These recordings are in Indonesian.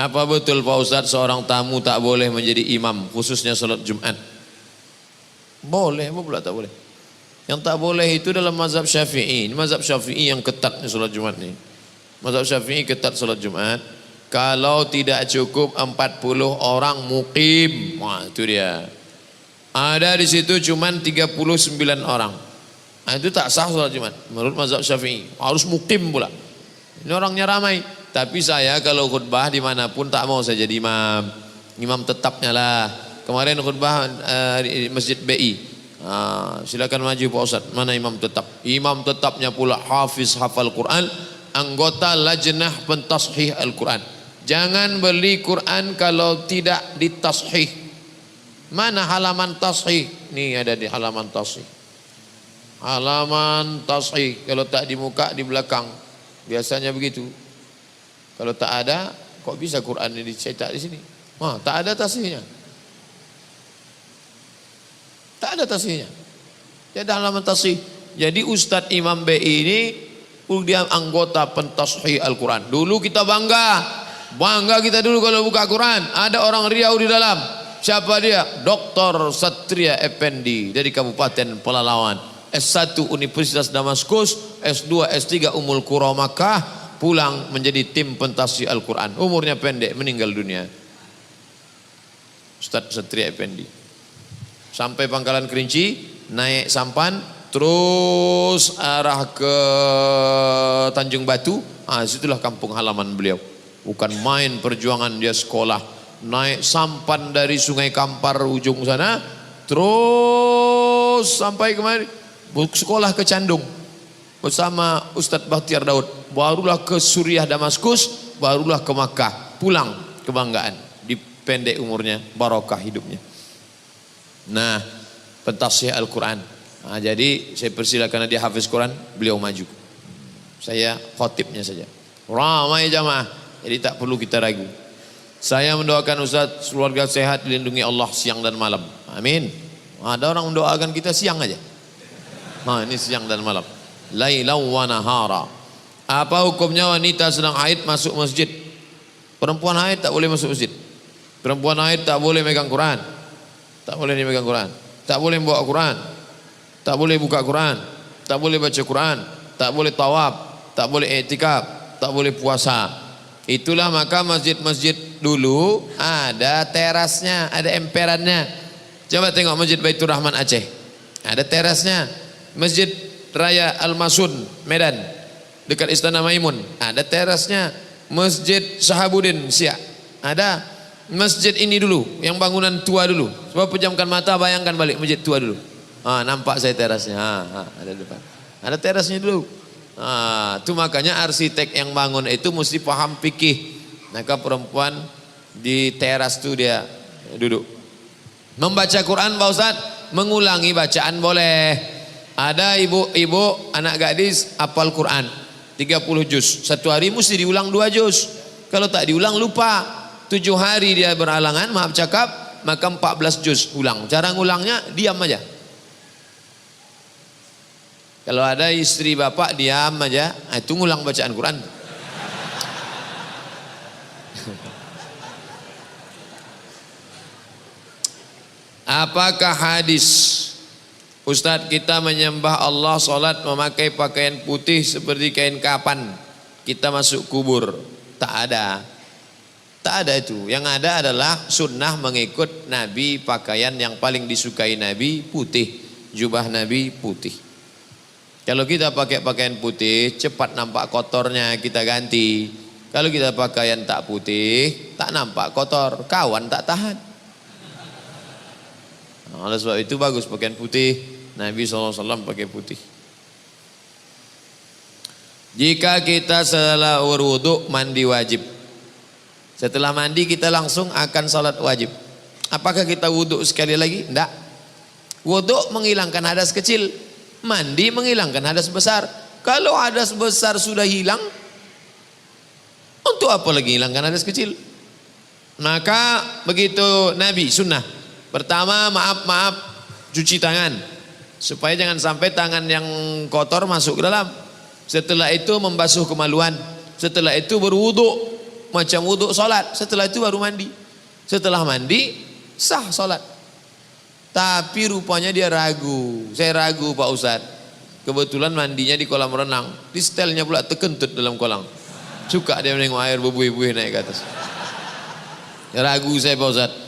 Apa betul Pak Ustadz seorang tamu tak boleh menjadi imam khususnya salat Jumat? Boleh, apa pula tak boleh? Yang tak boleh itu dalam mazhab Syafi'i. Ini mazhab Syafi'i yang ketat salat Jumat ni. Mazhab Syafi'i ketat salat Jumat. Kalau tidak cukup 40 orang mukim, wah itu dia. Ada di situ cuman 39 orang. Nah, itu tak sah salat Jumat menurut mazhab Syafi'i. Harus mukim pula. Ini orangnya ramai. Tapi saya kalau khutbah dimanapun tak mau saya jadi imam. Imam tetapnya lah. Kemarin khutbah di Masjid BI. Silakan maju Pak Ustaz. Mana imam tetap? Imam tetapnya pula hafiz hafal Quran, anggota lajnah pentashih Al-Quran. Jangan beli Quran kalau tidak ditashih. Mana halaman tashih? Nih ada di halaman tashih. Halaman tashih. Kalau tak di muka, di belakang. Biasanya begitu. Kalau tak ada, kok bisa Quran ini dicetak di sini? Wah, tak ada tasihnya. Tak ada tasihnya. Tidak ada halaman tasih. Jadi Ustadz Imam BI ini dia anggota pentashih Al-Quran. Dulu kita bangga kita dulu kalau buka Quran. Ada orang Riau di dalam. Siapa dia? Dr. Satria Effendi dari Kabupaten Pelalawan. S1 Universitas Damaskus, S2, S3 Ummul Qura Makkah. Pulang menjadi tim pentashih Al-Quran. Umurnya pendek, meninggal dunia. Ustadz Satria Effendi. Sampai Pangkalan Kerinci, naik sampan, terus arah ke Tanjung Batu. Situlah kampung halaman beliau. Bukan main perjuangan dia sekolah. Naik sampan dari Sungai Kampar ujung sana, terus sampai kemari. Sekolah ke Candung. Bersama Ustadz Bakhtiar Daud. Barulah ke Suriah Damaskus, barulah ke Makkah. Pulang kebanggaan. Di pendek umurnya, barokah hidupnya. Nah, pentashih Al-Quran. Jadi saya persilakan dia hafiz Quran, beliau maju. Saya khotibnya saja. Ramai jamaah, jadi tak perlu kita ragu. Saya mendoakan Ustadz keluarga sehat, dilindungi Allah siang dan malam. Amin. Ada orang mendoakan kita siang aja. Ini siang dan malam. Lailau wa nahara. Apa hukumnya wanita sedang haid masuk masjid? Perempuan haid tak boleh masuk masjid. Perempuan haid tak boleh megang Quran. Tak boleh dimegang Quran. Tak boleh membawa Quran. Tak boleh buka Quran. Tak boleh baca Quran. Tak boleh tawaf. Tak boleh i'tikaf. Tak boleh puasa. Itulah maka masjid-masjid dulu ada terasnya, ada emperannya. Coba tengok Masjid Baitur Rahman Aceh. Ada terasnya. Masjid Raya Al-Masun Medan dekat Istana Maimun ada terasnya. Masjid Sahabuddin Siak ada. Masjid ini dulu yang bangunan tua dulu. Sebab pejamkan mata bayangkan balik masjid tua dulu. Nampak saya terasnya. Ada depan. Ada terasnya dulu. Itu makanya arsitek yang bangun itu mesti paham fikih. Maka perempuan di teras itu dia duduk. Membaca Quran Pak Ustaz, mengulangi bacaan boleh. Ada ibu-ibu anak gadis hafal Quran 30 juz. Satu hari mesti diulang 2 juz. Kalau tak diulang lupa. 7 hari dia berhalangan, maaf cakap, maka 14 juz ulang. Cara ngulangnya diam aja. Kalau ada istri bapak diam aja, itu ngulang bacaan Quran. Apakah hadis Ustadz kita menyembah Allah, sholat memakai pakaian putih seperti kain kapan kita masuk kubur? Tak ada. Tak ada itu. Yang ada adalah sunnah mengikut Nabi, pakaian yang paling disukai Nabi putih, jubah Nabi putih. Kalau kita pakai pakaian putih, cepat nampak kotornya, kita ganti. Kalau kita pakaian tak putih, tak nampak kotor, kawan tak tahan. Oleh sebab itu bagus pakaian putih. Nabi SAW pakai putih. Jika kita setelah berwudu mandi wajib. Setelah mandi kita langsung akan salat wajib. Apakah kita wudhu sekali lagi? Tidak. Wudhu menghilangkan hadas kecil. Mandi menghilangkan hadas besar. Kalau hadas besar sudah hilang, untuk apa lagi hilangkan hadas kecil? Maka begitu Nabi sunnah. Pertama maaf cuci tangan. Supaya jangan sampai tangan yang kotor masuk ke dalam. Setelah itu membasuh kemaluan. Setelah itu berwudu. macam wudhu solat. Setelah itu baru mandi. Setelah mandi sah solat. Tapi rupanya dia ragu. Saya ragu Pak Ustadz. Kebetulan mandinya di kolam renang. Di setelnya pula terkentut dalam kolam. Suka dia menengok air berbuih-buih naik ke atas. Ragu saya Pak Ustadz.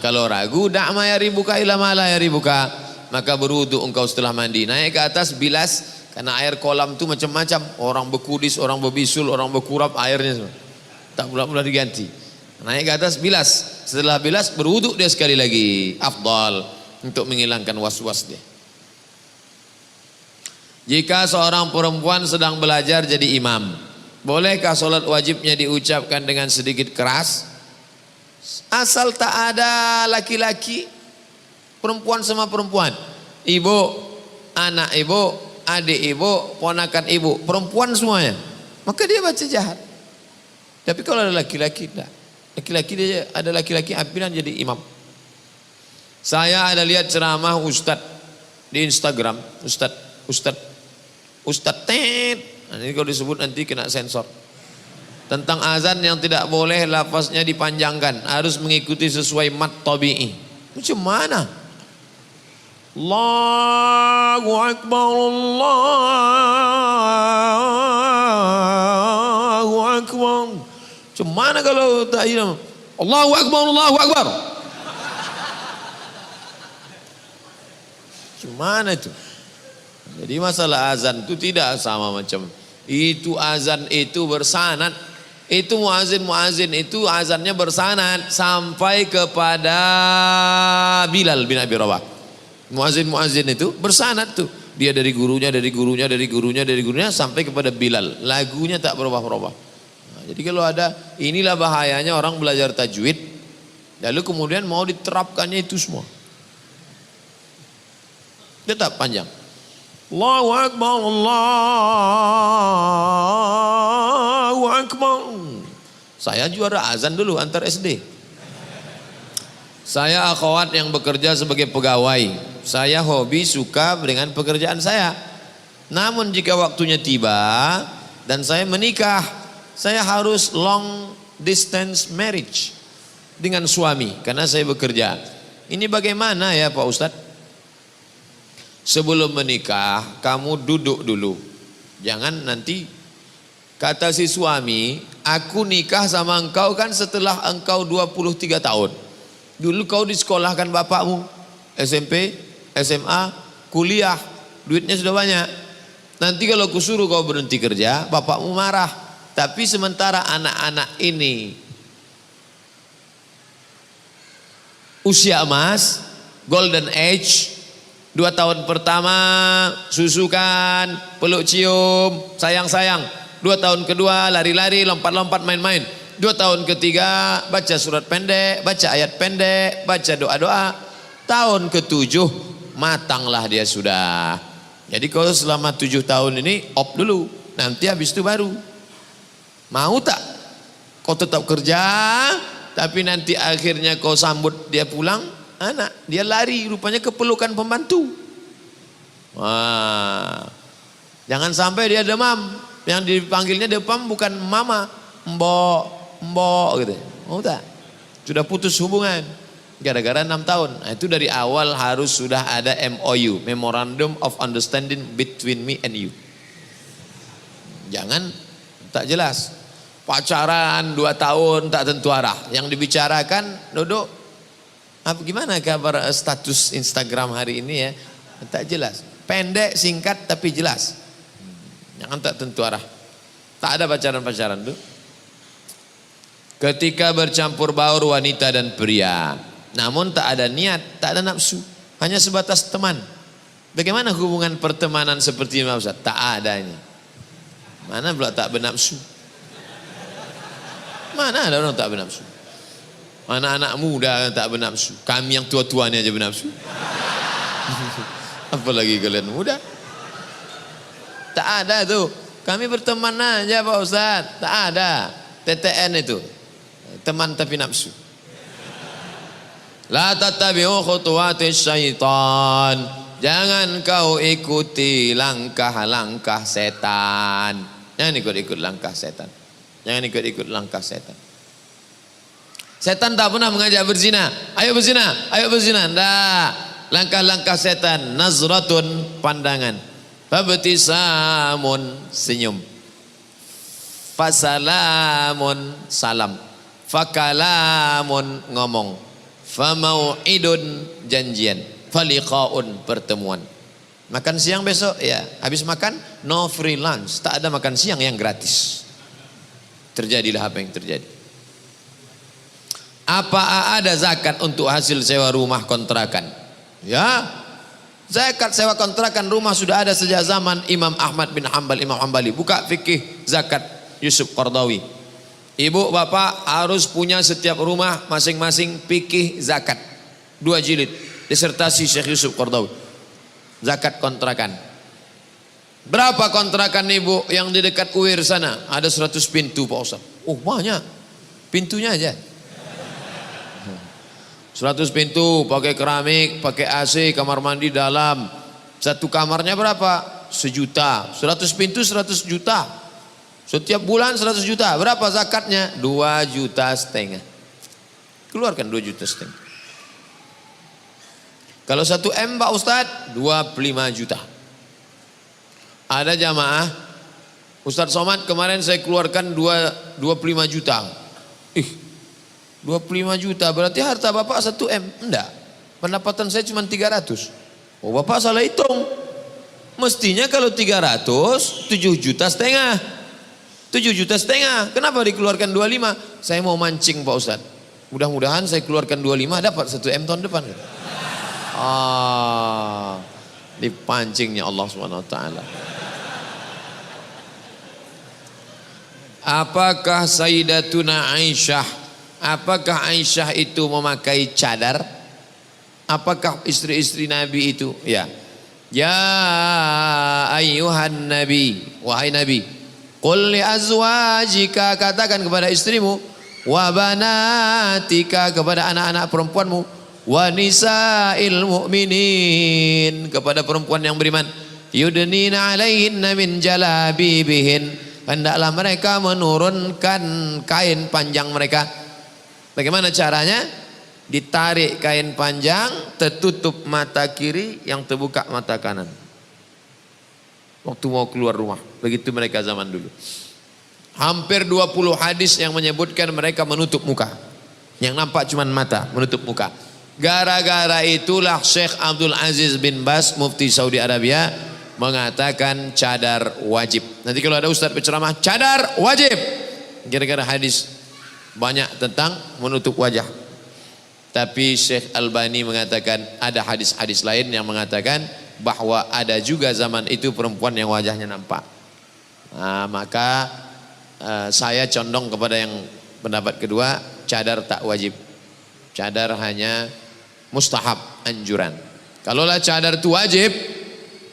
Kalau ragu, da'ma ya ribuka ila ma la ya ribuka. Maka berwudu engkau setelah mandi. Naik ke atas bilas. Karena air kolam itu macam-macam. Orang berkudis, orang berbisul, orang berkurap airnya semua. Tak pula diganti. Naik ke atas bilas. Setelah bilas berwudu dia sekali lagi. Afdal. Untuk menghilangkan was-was dia. Jika seorang perempuan sedang belajar jadi imam, bolehkah solat wajibnya diucapkan dengan sedikit keras? Asal tak ada laki-laki, perempuan sama perempuan, ibu, anak ibu, adik ibu, ponakan ibu, perempuan semuanya, maka dia baca jahat. Tapi kalau ada laki-laki, tidak. Laki-laki dia ada laki-laki pimpinan jadi imam. Saya ada lihat ceramah Ustadz di Instagram, Ustadz Ted. Nah, ini kalau disebut nanti kena sensor. Tentang azan yang tidak boleh lafaznya dipanjangkan, harus mengikuti sesuai mat tabi'i. Macam mana? Allahu Akbar, Allahu Akbar. Macam mana kalau tak hilang? Allahu Akbar, Allahu Akbar. Macam mana itu? Jadi masalah azan itu tidak sama macam itu. Azan itu bersanad. Itu muazin itu azannya bersanad sampai kepada Bilal bin Abi Rabah. Muazin itu bersanad tuh. Dia dari gurunya sampai kepada Bilal. Lagunya tak berubah-ubah. Nah, jadi kalau ada, inilah bahayanya orang belajar tajwid lalu kemudian mau diterapkannya itu semua. Tetap panjang. Allahu Akbar, Allahu Akbar. Saya juara azan dulu antar SD. Saya akhwat yang bekerja sebagai pegawai. Saya hobi suka dengan pekerjaan saya. Namun jika waktunya tiba dan saya menikah, saya harus long distance marriage dengan suami karena saya bekerja. Ini bagaimana ya Pak Ustadz? Sebelum menikah kamu duduk dulu. Jangan nanti kata si suami, aku nikah sama engkau kan setelah engkau 23 tahun. Dulu kau disekolahkan bapakmu, SMP, SMA, kuliah, duitnya sudah banyak. Nanti kalau kusuruh kau berhenti kerja, bapakmu marah. Tapi sementara anak-anak ini usia emas, golden age, 2 tahun pertama susukan, peluk cium, sayang-sayang. 2 tahun kedua lari-lari, lompat-lompat, main-main. 2 tahun ketiga baca surat pendek, baca ayat pendek, baca doa-doa. Tahun ke-7 matanglah dia sudah. Jadi kalau selama 7 tahun ini op dulu, nanti habis itu baru. Mau tak? Kau tetap kerja, tapi nanti akhirnya kau sambut dia pulang. Anak, dia lari rupanya kepelukan pembantu. Wah, jangan sampai dia demam. Yang dipanggilnya demam bukan mama, mbok gitu. Mau tak? Sudah putus hubungan gara-gara 6 tahun. Nah, itu dari awal harus sudah ada MOU, Memorandum of Understanding between me and you. Jangan tak jelas. Pacaran 2 tahun tak tentu arah. Yang dibicarakan duduk. Gimana kabar status Instagram hari ini ya? Tak jelas. Pendek, singkat tapi jelas. Jangan tak tentu arah. Tak ada pacaran-pacaran tuh. Ketika bercampur baur wanita dan pria, namun tak ada niat, tak ada nafsu, hanya sebatas teman. Bagaimana hubungan pertemanan seperti ini Ustaz? Tak ada ini. Mana pula tak bernafsu? Mana ada orang tak bernafsu? Anak-anak muda tak bernafsu. Kami yang tua-tua ni aja bernafsu. Apalagi kalian muda. Tak ada tu. Kami berteman aja Pak Ustaz. Tak ada. TTN itu. Teman tapi nafsu. La tattabi'u khutuwatis syaitan. Jangan kau ikuti langkah-langkah setan. Jangan ikut-ikut langkah setan. Jangan ikut-ikut langkah setan. Setan tak pernah mengajak berzina. Ayo berzina, ayo berzina. Nggak. Langkah-langkah setan, nazratun, pandangan. Fabtisamun, senyum. Fasalamun, salam. Fakalamun, ngomong. Famau'idun, janjian. Faliqaun, pertemuan. Makan siang besok, ya. Habis makan, no free lunch. Tak ada makan siang yang gratis. Terjadilah apa yang terjadi. Apa ada zakat untuk hasil sewa rumah kontrakan? Ya, zakat sewa kontrakan rumah sudah ada sejak zaman Imam Ahmad bin Hanbal, Imam Hanbali. Buka fikih zakat Yusuf Qardawi. Ibu bapak harus punya setiap rumah masing-masing fikih zakat. 2 jilid. Disertasi Syekh Yusuf Qardawi. Zakat kontrakan. Berapa kontrakan ibu yang di dekat UIR sana? Ada 100 pintu Pak Ustaz. Oh banyak. Pintunya aja. 100 pintu, pakai keramik, pakai AC, kamar mandi dalam. Satu kamarnya berapa? 1 juta. 100 pintu 100 juta. Setiap bulan 100 juta. Berapa zakatnya? 2,5 juta. Keluarkan 2,5 juta. Kalau 1 M Pak Ustadz 25 juta. Ada jamaah Ustadz Somad kemarin saya keluarkan 25 juta. 25 juta berarti harta bapak 1 M. Enggak, pendapatan saya cuma 300. Oh bapak salah hitung. Mestinya kalau 300 7,5 juta. 7,5 juta. Kenapa dikeluarkan 25? Saya mau mancing Pak Ustadz. Mudah-mudahan saya keluarkan 25 dapat 1 M tahun depan. Dipancingnya Allah Subhanahu wa taala. Apakah Sayyidatuna Aisyah, apakah Aisyah itu memakai cadar? Apakah istri-istri Nabi itu? Ya. Ya ayyuhan nabi, wahai nabi, qul li azwajika, katakan kepada istrimu, wa banatika, kepada anak-anak perempuanmu, wa nisa'il mu'minin, kepada perempuan yang beriman, yudnina alaihinna min jalabibihin, hendaklah mereka menurunkan kain panjang mereka. Bagaimana caranya? Ditarik kain panjang, tertutup mata kiri, yang terbuka mata kanan waktu mau keluar rumah. Begitu mereka zaman dulu. Hampir 20 hadis yang menyebutkan mereka menutup muka, yang nampak cuma mata, menutup muka. Gara-gara itulah Syekh Abdul Aziz bin Bas, mufti Saudi Arabia, mengatakan cadar wajib. Nanti kalau ada ustaz berceramah, cadar wajib. Gara-gara hadis banyak tentang menutup wajah. Tapi Syekh Albani mengatakan ada hadis-hadis lain yang mengatakan bahwa ada juga zaman itu perempuan yang wajahnya nampak. Nah, maka saya condong kepada yang pendapat kedua, cadar tak wajib. Cadar hanya mustahab, anjuran. Kalaulah cadar itu wajib,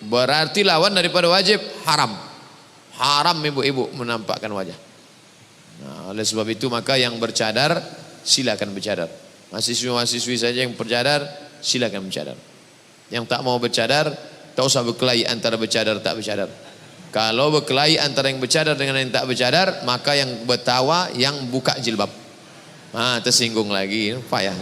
berarti lawan daripada wajib haram. Haram ibu-ibu menampakkan wajah. Nah, oleh sebab itu maka yang bercadar silakan bercadar. Mahasiswi-mahasiswi saja yang bercadar silakan bercadar. Yang tak mau bercadar tak usah berkelahi antara bercadar tak bercadar. Kalau berkelahi antara yang bercadar dengan yang tak bercadar, maka yang bertawa yang buka jilbab. Tersinggung lagi, payah.